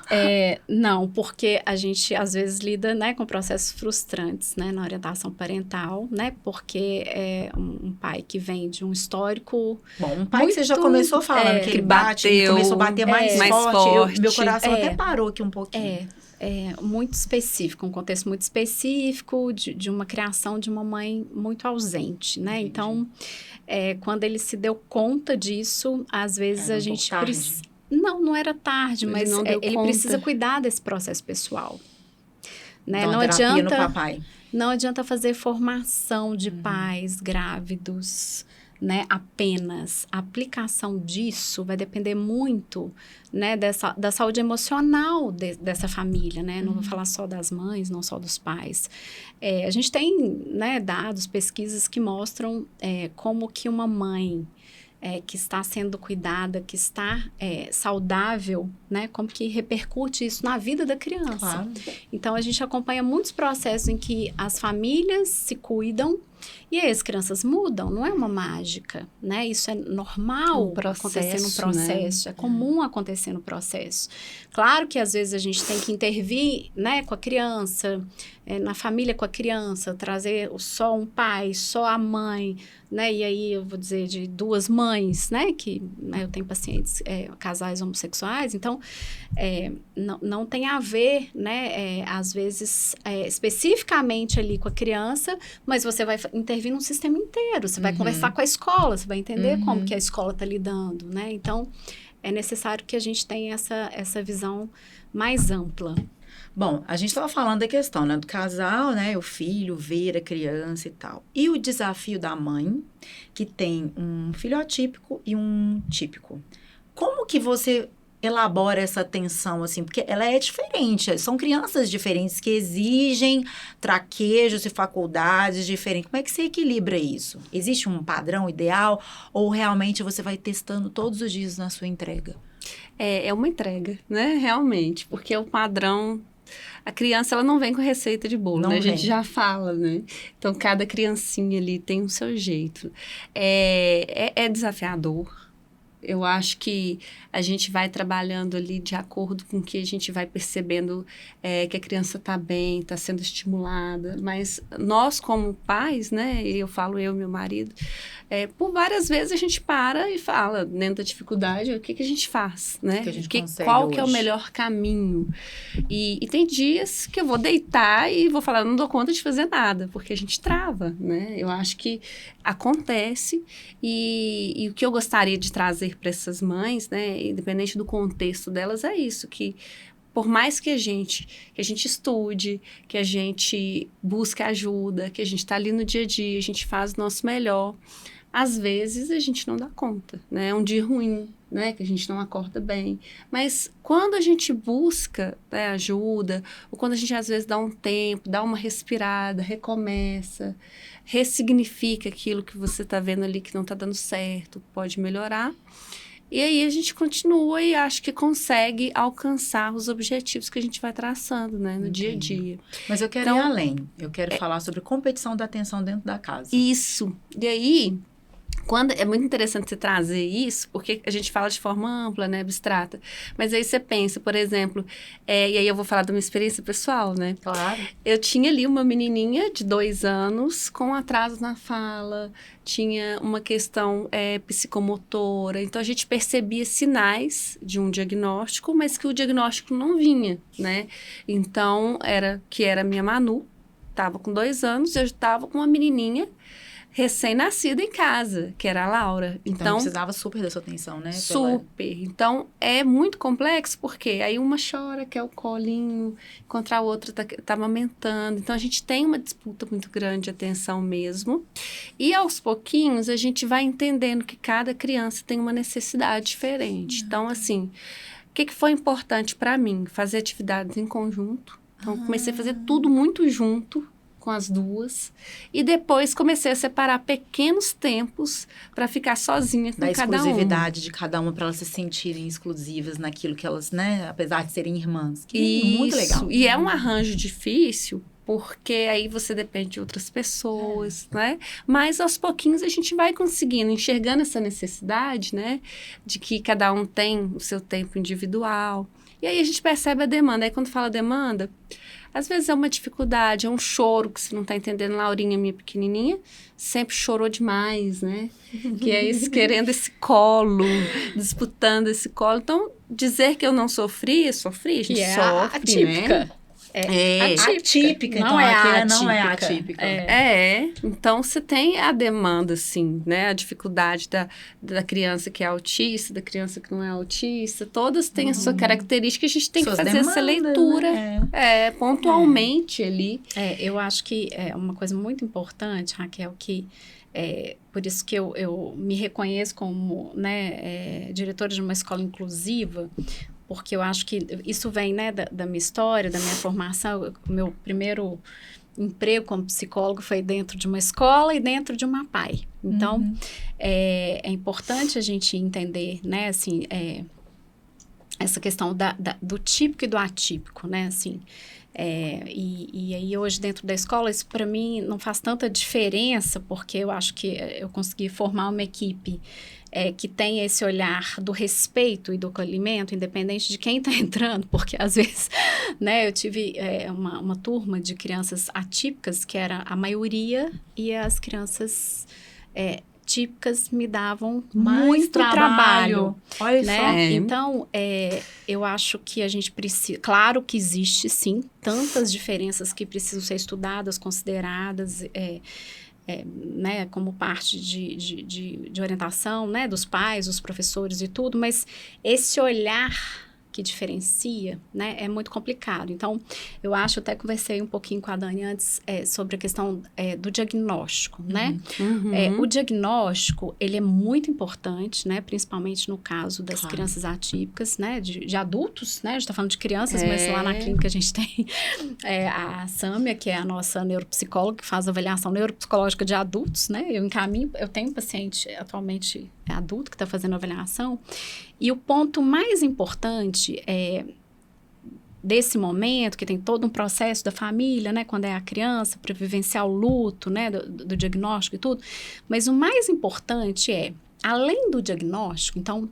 não, porque a gente às vezes lida, né, com processos frustrantes, né, na orientação parental, né, porque é um pai que vem de um histórico... Bom, um pai que você já começou falando que ele bateu, começou a bater mais forte. forte. Meu coração até parou aqui um pouquinho. É muito específico, um contexto muito específico de uma criação de uma mãe muito ausente, né? Entendi. Então, quando ele se deu conta disso, às vezes a gente precisa... Não era tarde, mas ele precisa cuidar desse processo pessoal. Né? Então, terapia no papai. Não adianta fazer formação de pais grávidos, né? Apenas. A aplicação disso vai depender muito, né? Da saúde emocional dessa família, né? Não vou falar só das mães, não só dos pais. A gente tem, né, dados, pesquisas que mostram como que uma mãe que está sendo cuidada, que está saudável, né? Como que repercute isso na vida da criança. Claro. Então, a gente acompanha muitos processos em que as famílias se cuidam e aí as crianças mudam, não é uma mágica, né? Isso é normal acontecer no processo, né? É comum acontecer no processo. Claro que às vezes a gente tem que intervir, né, com a criança, na família com a criança, trazer só um pai, só a mãe, né? E aí eu vou dizer de duas mães, né? Que eu tenho pacientes, casais homossexuais, então não tem a ver, né? Às vezes especificamente ali com a criança, mas você vai intervir no sistema inteiro, você vai conversar com a escola, você vai entender como que a escola está lidando, né? Então, é necessário que a gente tenha essa visão mais ampla. Bom, a gente estava falando da questão, né, do casal, né, o filho ver a criança e tal. E o desafio da mãe, que tem um filho atípico e um típico. Como que você elabora essa tensão, assim? Porque ela é diferente, são crianças diferentes que exigem traquejos e faculdades diferentes. Como é que você equilibra isso? Existe um padrão ideal ou realmente você vai testando todos os dias na sua entrega? É uma entrega, né? Realmente, porque o padrão... A criança, ela não vem com receita de bolo, né? A gente já fala, né? Então, cada criancinha ali tem o seu jeito. É desafiador. Eu acho que a gente vai trabalhando ali de acordo com o que a gente vai percebendo que a criança está bem, está sendo estimulada. Mas nós, como pais, né? Eu falo eu e meu marido, por várias vezes a gente para e fala, dentro da dificuldade, o que a gente faz, né? Qual que é o melhor caminho? E tem dias que eu vou deitar e vou falar, não dou conta de fazer nada, porque a gente trava, né? Eu acho que acontece e o que eu gostaria de trazer para essas mães, né, independente do contexto delas, é isso, que por mais que a gente estude, que a gente busque ajuda, que a gente está ali no dia a dia, a gente faz o nosso melhor, às vezes a gente não dá conta, né? É um dia ruim, né? Que a gente não acorda bem. Mas quando a gente busca, né, ajuda, ou quando a gente às vezes dá um tempo, dá uma respirada, recomeça, ressignifica aquilo que você está vendo ali que não está dando certo, pode melhorar. E aí a gente continua e acho que consegue alcançar os objetivos que a gente vai traçando, né, no dia a dia. Mas eu quero ir além. Eu quero falar sobre competição da atenção dentro da casa. Isso. E aí... é muito interessante você trazer isso, porque a gente fala de forma ampla, né, abstrata. Mas aí você pensa, por exemplo, e aí eu vou falar da minha experiência pessoal, né? Claro. Eu tinha ali uma menininha de 2 anos com atraso na fala, tinha uma questão psicomotora. Então, a gente percebia sinais de um diagnóstico, mas que o diagnóstico não vinha, né? Então, era a minha Manu, estava com 2 anos, eu estava com uma menininha recém-nascida em casa, que era a Laura. Então precisava super da sua atenção, né? Super. Então, é muito complexo, porque aí uma chora, quer o colinho, enquanto a outra tá amamentando. Então, a gente tem uma disputa muito grande de atenção mesmo. E, aos pouquinhos, a gente vai entendendo que cada criança tem uma necessidade diferente. Então, assim, o que foi importante para mim? Fazer atividades em conjunto. Então, comecei a fazer tudo muito junto com as duas, e depois comecei a separar pequenos tempos para ficar sozinha com cada uma. Da exclusividade de cada uma, para elas se sentirem exclusivas naquilo que elas, né, apesar de serem irmãs. Que é muito legal. E é um arranjo difícil, porque aí você depende de outras pessoas, né? Mas aos pouquinhos a gente vai conseguindo, enxergando essa necessidade, né, de que cada um tem o seu tempo individual. E aí a gente percebe a demanda. Aí quando fala demanda, às vezes é uma dificuldade, é um choro que você não está entendendo. Laurinha, minha pequenininha, sempre chorou demais, né? Que é querendo esse colo, disputando esse colo. Então, dizer que eu não sofri, a gente Que é sofre, atípica. né? Atípica, então não é aquela atípica. não é atípica. Então você tem a demanda, assim, né? A dificuldade da criança que é autista, da criança que não é autista, todas têm a sua característica, a gente tem Suas que fazer essa demandas, leitura né? pontualmente ali. Eu acho que é uma coisa muito importante, Raquel, que por isso que eu me reconheço como, né, diretora de uma escola inclusiva, porque eu acho que isso vem, né, da minha história, da minha formação. O meu primeiro emprego como psicólogo foi dentro de uma escola e dentro de uma PAI. Então, é importante a gente entender, né, assim, essa questão do típico e do atípico, né, assim. E aí hoje dentro da escola, isso para mim não faz tanta diferença, porque eu acho que eu consegui formar uma equipe que tem esse olhar do respeito e do acolhimento, independente de quem está entrando, porque às vezes, né, eu tive uma turma de crianças atípicas, que era a maioria, e as crianças típicas me davam muito trabalho. Olha né? só. Então, eu acho que a gente precisa... Claro que existe, sim, tantas diferenças que precisam ser estudadas, consideradas... né, como parte de orientação, né, dos pais, dos professores e tudo, mas esse olhar que diferencia, né, é muito complicado. Então, eu acho, até conversei um pouquinho com a Dani antes sobre a questão do diagnóstico, né? O diagnóstico, ele é muito importante, né, principalmente no caso das crianças atípicas, né, de adultos, né, a gente está falando de crianças, mas lá na clínica a gente tem a Sâmia, que é a nossa neuropsicóloga, que faz avaliação neuropsicológica de adultos, né, eu tenho um paciente atualmente adulto que está fazendo avaliação, e o ponto mais importante desse momento, que tem todo um processo da família, né, quando é a criança, para vivenciar o luto, né, do diagnóstico e tudo, mas o mais importante além do diagnóstico, então,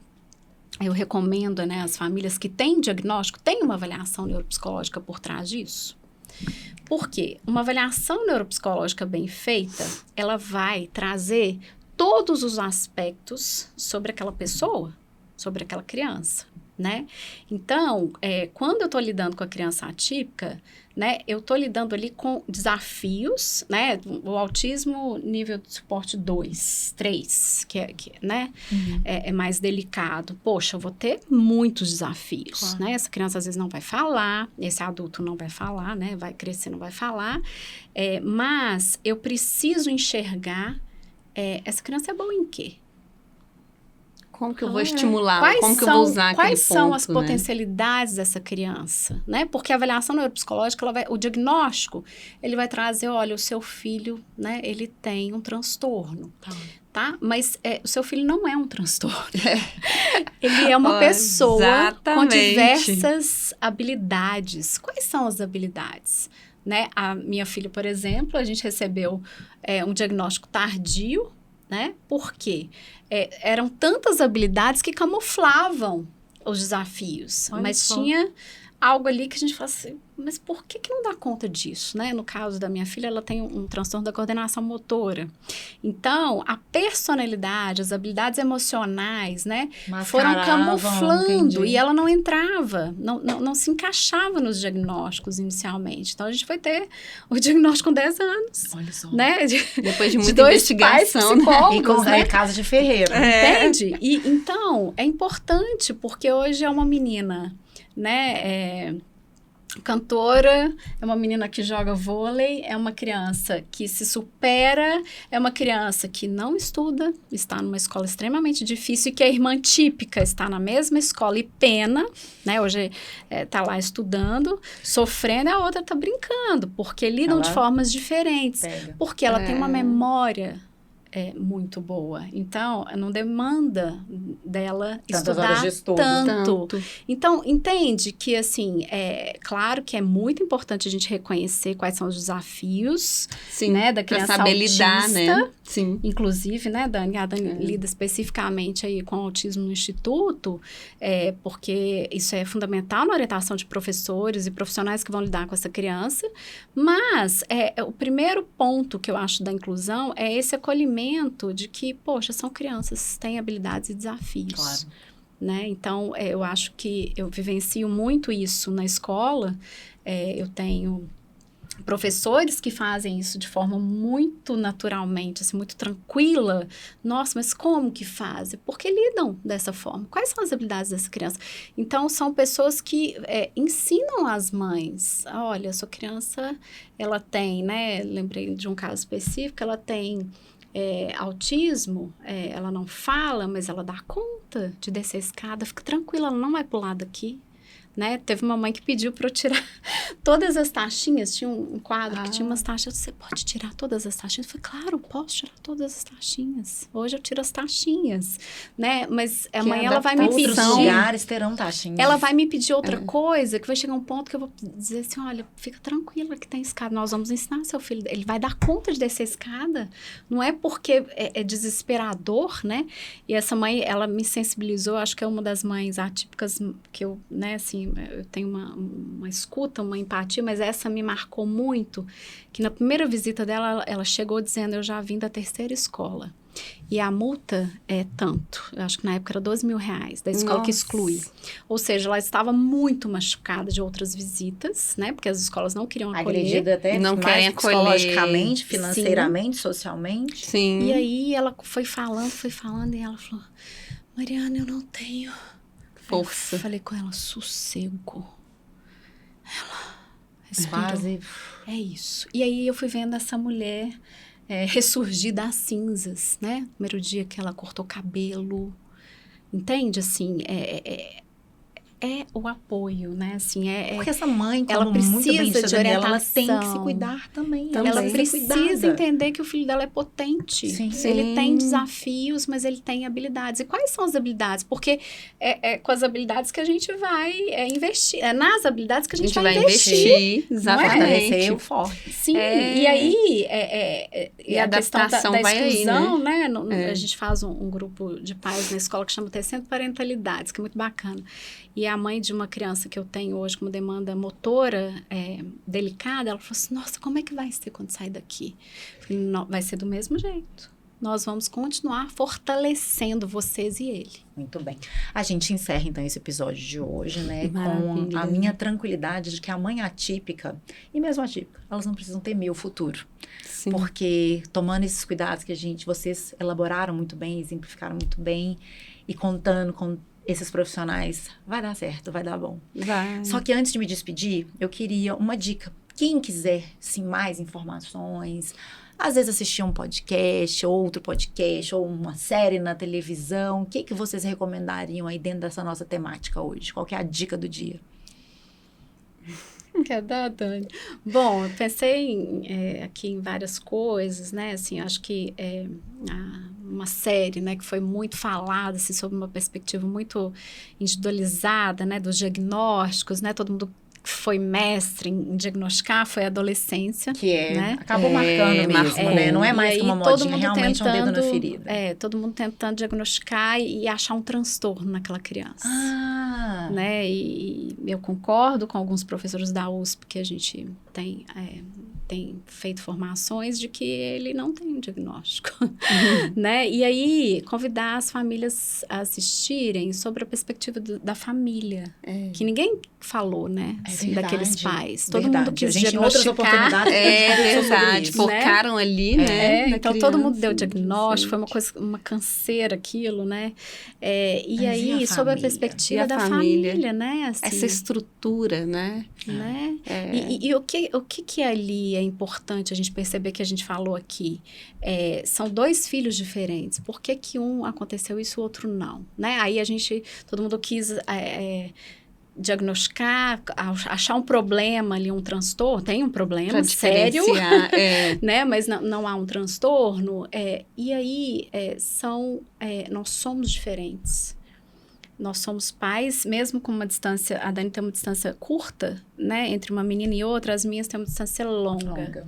eu recomendo, né, as famílias que têm diagnóstico, tem uma avaliação neuropsicológica por trás disso. Por quê? Uma avaliação neuropsicológica bem feita, ela vai trazer todos os aspectos sobre aquela pessoa, sobre aquela criança, né? Então, quando eu estou lidando com a criança atípica, né, eu estou lidando ali com desafios, né? O autismo nível de suporte 2, 3, que né, é mais delicado. Poxa, eu vou ter muitos desafios, né? Essa criança às vezes não vai falar, esse adulto não vai falar, né? Vai crescer, não vai falar. Mas eu preciso enxergar essa criança é boa em quê? Como que eu vou estimular? Como que eu vou usar aquele ponto, Quais são as potencialidades dessa criança, né? Porque a avaliação neuropsicológica, o diagnóstico, ele vai trazer, olha, o seu filho, né? Ele tem um transtorno, tá? Mas o seu filho não é um transtorno. Ele é uma pessoa com diversas habilidades. Quais são as habilidades? Né? A minha filha, por exemplo, a gente recebeu um diagnóstico tardio, né? Por quê? Eram tantas habilidades que camuflavam os desafios, mas tinha algo ali que a gente fala assim, mas por que não dá conta disso, né? No caso da minha filha, ela tem um transtorno da coordenação motora. Então, a personalidade, as habilidades emocionais, né? Foram camuflando e ela não entrava, não se encaixava nos diagnósticos inicialmente. Então, a gente foi ter o diagnóstico com 10 anos. Olha só. Né? Depois de muita investigação, né? E com casa de ferreiro. Entende? E, então, é importante, porque hoje é uma menina, né, cantora, é uma menina que joga vôlei, é uma criança que se supera, é uma criança que não estuda, está numa escola extremamente difícil e que a irmã típica está na mesma escola e pena, né, hoje está lá estudando, sofrendo, e a outra está brincando, porque lidam de formas diferentes, porque ela tem uma memória muito boa. Então, não demanda dela estudar tanto. Então, entende que, assim, claro que é muito importante a gente reconhecer quais são os desafios, né, da criança saber autista. Lidar, né? Sim. Inclusive, né, Dani? A Dani lida especificamente aí com autismo no Instituto, porque isso é fundamental na orientação de professores e profissionais que vão lidar com essa criança. Mas, o primeiro ponto que eu acho da inclusão é esse acolhimento de que, poxa, são crianças, têm habilidades e desafios. Claro. né? Então, eu acho que eu vivencio muito isso na escola. Eu tenho professores que fazem isso de forma muito naturalmente, assim, muito tranquila. Nossa, mas como que fazem? Porque lidam dessa forma. Quais são as habilidades dessa criança? Então, são pessoas que ensinam as mães. Olha, sua criança, ela tem, né? Lembrei de um caso específico, ela tem autismo, ela não fala, mas ela dá conta de descer a escada. Fica tranquila, ela não vai pular daqui. Né? Teve uma mãe que pediu para eu tirar todas as taxinhas. Tinha um quadro que tinha umas taxas. Você pode tirar todas as taxinhas? Eu falei, claro, posso tirar todas as taxinhas. Hoje eu tiro as taxinhas, né? Mas amanhã ela vai me pedir... Outros lugares terão taxinhas. Ela vai me pedir outra coisa, que vai chegar um ponto que eu vou dizer assim, olha, fica tranquila que tem escada. Nós vamos ensinar seu filho. Ele vai dar conta de descer a escada. Não é porque é desesperador, né? E essa mãe, ela me sensibilizou. Acho que é uma das mães atípicas que eu, né, assim... Eu tenho uma escuta, uma empatia, mas essa me marcou muito, que na primeira visita dela, ela chegou dizendo, eu já vim da 3ª escola. E a multa é tanto, eu acho que na época era R$12.000, da escola que exclui. Ou seja, ela estava muito machucada de outras visitas, né? Porque as escolas não queriam acolher. Agredida até não mais querem acolher. Psicologicamente, financeiramente, socialmente. Sim. E aí, ela foi falando, e ela falou, Mariana, eu não tenho... Força. Eu falei com ela, sossego. Ela respirou. Quase. É isso. E aí eu fui vendo essa mulher ressurgir das cinzas, né? Primeiro dia que ela cortou cabelo. Entende? Assim, é o apoio, né? Assim, Porque essa mãe, como ela precisa muito bem disse a de Daniela, ela orientação. tem que se cuidar também. Ela tem que ser precisa cuidada. entender que o filho dela é potente. Sim. Ele tem desafios, mas ele tem habilidades. E quais são as habilidades? Porque é com as habilidades que a gente vai investir. É nas habilidades que a gente vai investir. Exatamente. Fortalecer o forte. Sim, e aí... E a adaptação da vai exclusão, aí, né? A gente faz um grupo de pais na escola que chama Tecendo Parentalidades, que é muito bacana. E a mãe de uma criança que eu tenho hoje com uma demanda motora delicada, ela falou assim, nossa, como é que vai ser quando sair daqui? Eu falei, não, vai ser do mesmo jeito. Nós vamos continuar fortalecendo vocês e ele. Muito bem. A gente encerra, então, esse episódio de hoje, né? Maravilha. Com a minha tranquilidade de que a mãe atípica, e mesmo atípica, elas não precisam temer o futuro. Sim. Porque tomando esses cuidados que vocês elaboraram muito bem, exemplificaram muito bem, e contando com esses profissionais, vai dar certo, vai dar bom. Vai. Só que antes de me despedir, eu queria uma dica. Quem quiser, sim, mais informações, às vezes assistir um podcast, outro podcast, ou uma série na televisão, o que vocês recomendariam aí dentro dessa nossa temática hoje? Qual que é a dica do dia? Quer dar, Dani? Bom, eu pensei aqui em várias coisas, né? Assim, acho que uma série, né, que foi muito falada, assim, sob uma perspectiva muito individualizada, né, dos diagnósticos, né? Todo mundo foi mestre em diagnosticar, foi a adolescência. Que né? Acabou marcando mesmo, né? Não é mais que uma modinha, realmente é um dedo na ferida. Todo mundo tentando diagnosticar e achar um transtorno naquela criança. Né? E eu concordo com alguns professores da USP que a gente tem feito formações de que ele não tem um diagnóstico, né? E aí, convidar as famílias a assistirem sobre a perspectiva da família, que ninguém falou, né? Assim, daqueles pais. Todo mundo quis diagnosticar. Verdade. Focaram ali, né? Então, todo mundo deu diagnóstico, foi uma canseira aquilo, né? E aí, sob a perspectiva da família, né? Assim, essa estrutura, né? E o que ali é importante a gente perceber que a gente falou aqui? São dois filhos diferentes. Por que um aconteceu isso e o outro não? Né? Aí todo mundo quis diagnosticar, achar um problema ali, um transtorno. Tem um problema sério, né? Mas não há um transtorno. E aí, nós somos diferentes. Nós somos pais, mesmo com uma distância, a Dani tem uma distância curta, né? Entre uma menina e outra, as minhas têm uma distância longa.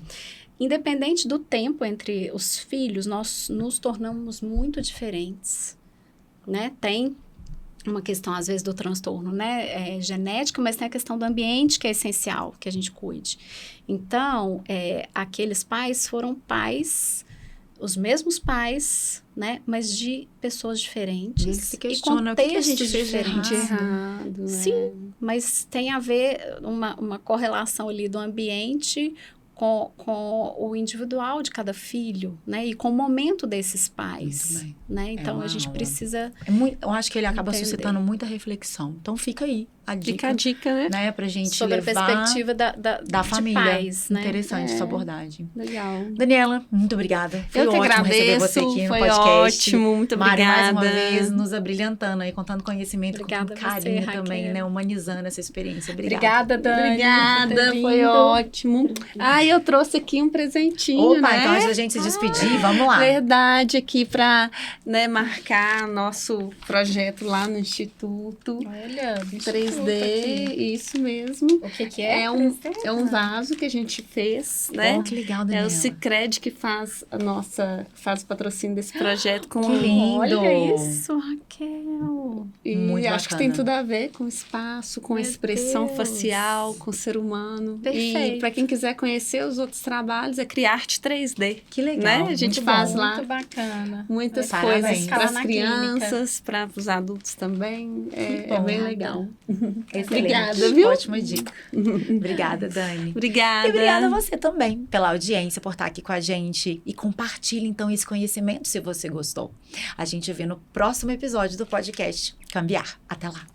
Independente do tempo entre os filhos, nós nos tornamos muito diferentes, né? Tem uma questão, às vezes, do transtorno, né? Genético, mas tem a questão do ambiente que é essencial, que a gente cuide. Então, aqueles pais foram pais... os mesmos pais, né? Mas de pessoas diferentes. Ele se e questiona o que a gente contextos fez de diferentes. Errado, Sim, mas tem a ver uma correlação ali do ambiente com o individual de cada filho, né? E com o momento desses pais, Muito bem. né? Então, uma a gente aula. precisa... Eu acho que ele acaba Entender. suscitando muita reflexão. Então fica aí a Fica dica, a dica, né? Pra gente sobre levar a perspectiva da de família. pais, né? Interessante essa abordagem. Legal. Daniela, muito obrigada. Foi Eu que ótimo receber você agradeço, aqui no foi podcast. ótimo, muito Mari, mais obrigada. uma vez, nos abrilhantando aí, contando conhecimento, Obrigada com a você, carinho também, Raquel. né? Humanizando essa experiência. Obrigada. Obrigada, Dani. por ter Obrigada, foi vindo. ótimo. Eu trouxe aqui um presentinho, Opa, né? então antes da gente se despedir, vamos lá. Verdade, aqui para marcar nosso projeto lá no Instituto. Olha, 3D, isso mesmo. O que é? É um vaso que a gente fez, né? Oh, que legal, É Daniela. o Cicred que faz faz o patrocínio desse projeto com Que lindo. Olha isso, Raquel. E Muito acho que bacana. tem tudo a ver com o espaço, com a Meu expressão Deus. facial, com o ser humano. Perfeito. E para quem quiser conhecer os outros trabalhos, é Criarte 3D. Que legal. Né? A gente muito faz bom. lá Muito bacana. muitas Parabéns. coisas para Lá as na crianças, para os adultos também. É bom. bem legal. Excelente. Obrigada, viu? Ótima dica. Obrigada, Dani. Obrigada. E obrigada a você também pela audiência, por estar aqui com a gente. E compartilhe, então, esse conhecimento se você gostou. A gente vê no próximo episódio do podcast Cambiar. Até lá.